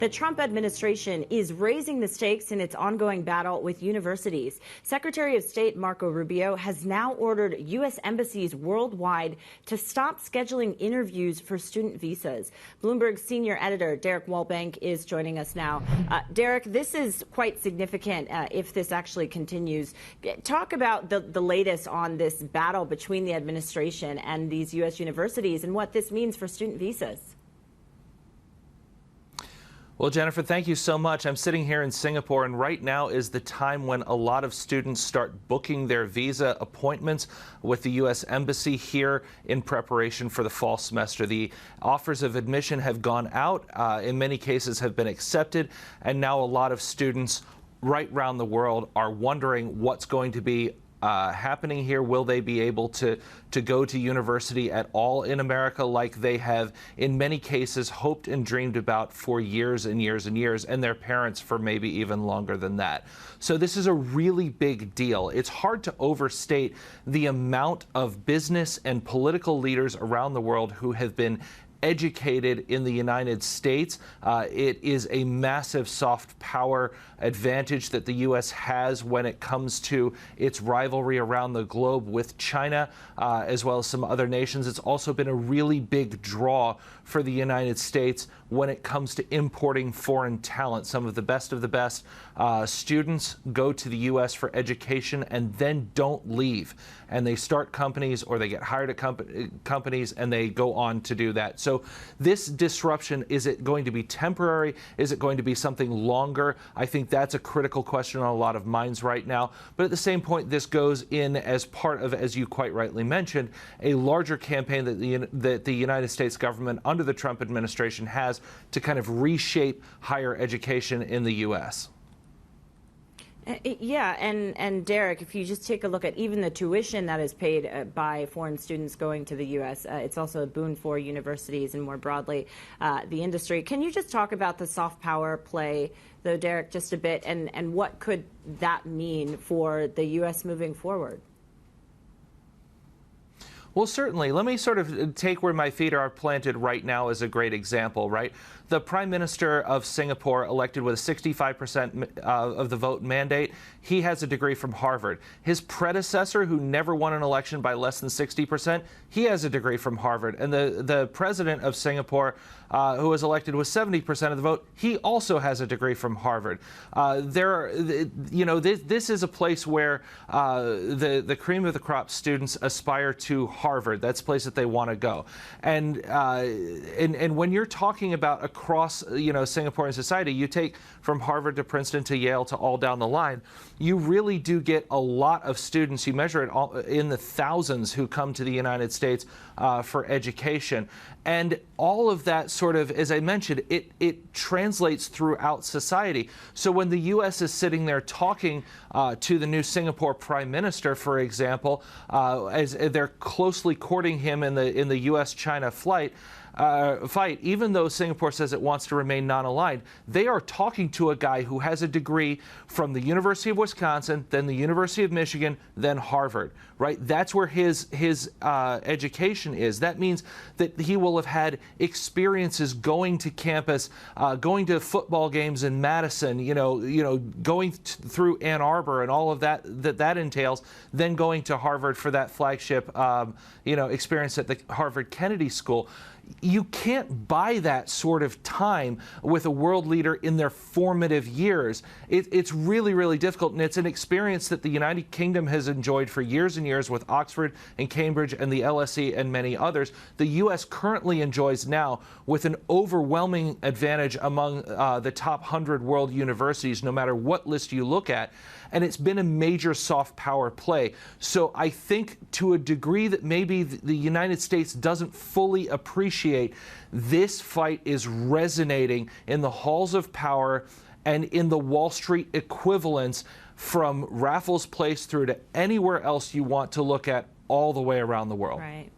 The Trump administration is raising the stakes in its ongoing battle with universities. Secretary of State Marco Rubio has now ordered U.S. embassies worldwide to stop scheduling interviews for student visas. Bloomberg senior editor Derek Wallbank is joining us now. Derek, this is quite significant if this actually continues. Talk about the latest on this battle between the administration and these U.S. universities and what this means for student visas. Well, Jennifer, thank you so much. I'm sitting here in Singapore, and right now is the time when a lot of students start booking their visa appointments with the U.S. Embassy here in preparation for the fall semester. The offers of admission have gone out, in many cases have been accepted, and now a lot of students right around the world are wondering what's going to be happening here. Will they be able to go to university at all in America like they have in many cases hoped and dreamed about for years and years and years, and their parents for maybe even longer than that. So this is a really big deal. It's hard to overstate the amount of business and political leaders around the world who have been educated in the United States. It is a massive soft power advantage that the U.S. has when it comes to its rivalry around the globe with China, as well as some other nations. It's also been a really big draw for the United States when it comes to importing foreign talent. Some of the best students go to the U.S. for education and then don't leave. And they start companies or they get hired at companies and they go on to do that. So this disruption, is it going to be temporary? Is it going to be something longer? I think that's a critical question on a lot of minds right now. But at the same point, this goes in as part of, as you quite rightly mentioned, a larger campaign that the United States government under the Trump administration has to kind of reshape higher education in the U.S. Yeah, and Derek, if you just take a look at even the tuition that is paid by foreign students going to the U.S., it's also a boon for universities and more broadly the industry. Can you just talk about the soft power play, though, Derek, just a bit, and what could that mean for the U.S. moving forward? Well, certainly. Let me sort of take where my feet are planted right now as a great example, right? The Prime Minister of Singapore, elected with a 65% of the vote mandate, he has a degree from Harvard. His predecessor, who never won an election by less than 60%, he has a degree from Harvard. And the president of Singapore, who was elected with 70% of the vote, he also has a degree from Harvard. This is a place where the cream of the crop students aspire to Harvard. That's a place that they want to go. And when you're talking about across, Singaporean society, you take from Harvard to Princeton to Yale to all down the line, you really do get a lot of students. You measure it all in the thousands who come to the United States for education. And all of that sort of, as I mentioned, it translates throughout society. So when the U.S. is sitting there talking to the new Singapore Prime Minister, for example, as they're closely courting him in the U.S.-China fight, even though Singapore says it wants to remain non-aligned, they are talking to a guy who has a degree from the University of Wisconsin, then the University of Michigan, then Harvard, right? That's where his education is. That means that he will have had experiences going to campus, going to football games in Madison, going through Ann Arbor and all of that entails, then going to Harvard for that flagship, experience at the Harvard Kennedy School. You can't buy that sort of time with a world leader in their formative years. It's really, really difficult, and it's an experience that the United Kingdom has enjoyed for years and years with Oxford and Cambridge and the LSE and many others. The U.S. currently enjoys now with an overwhelming advantage among the top 100 world universities, no matter what list you look at. And it's been a major soft power play. So I think to a degree that maybe the United States doesn't fully appreciate, this fight is resonating in the halls of power and in the Wall Street equivalents from Raffles Place through to anywhere else you want to look at all the way around the world. Right.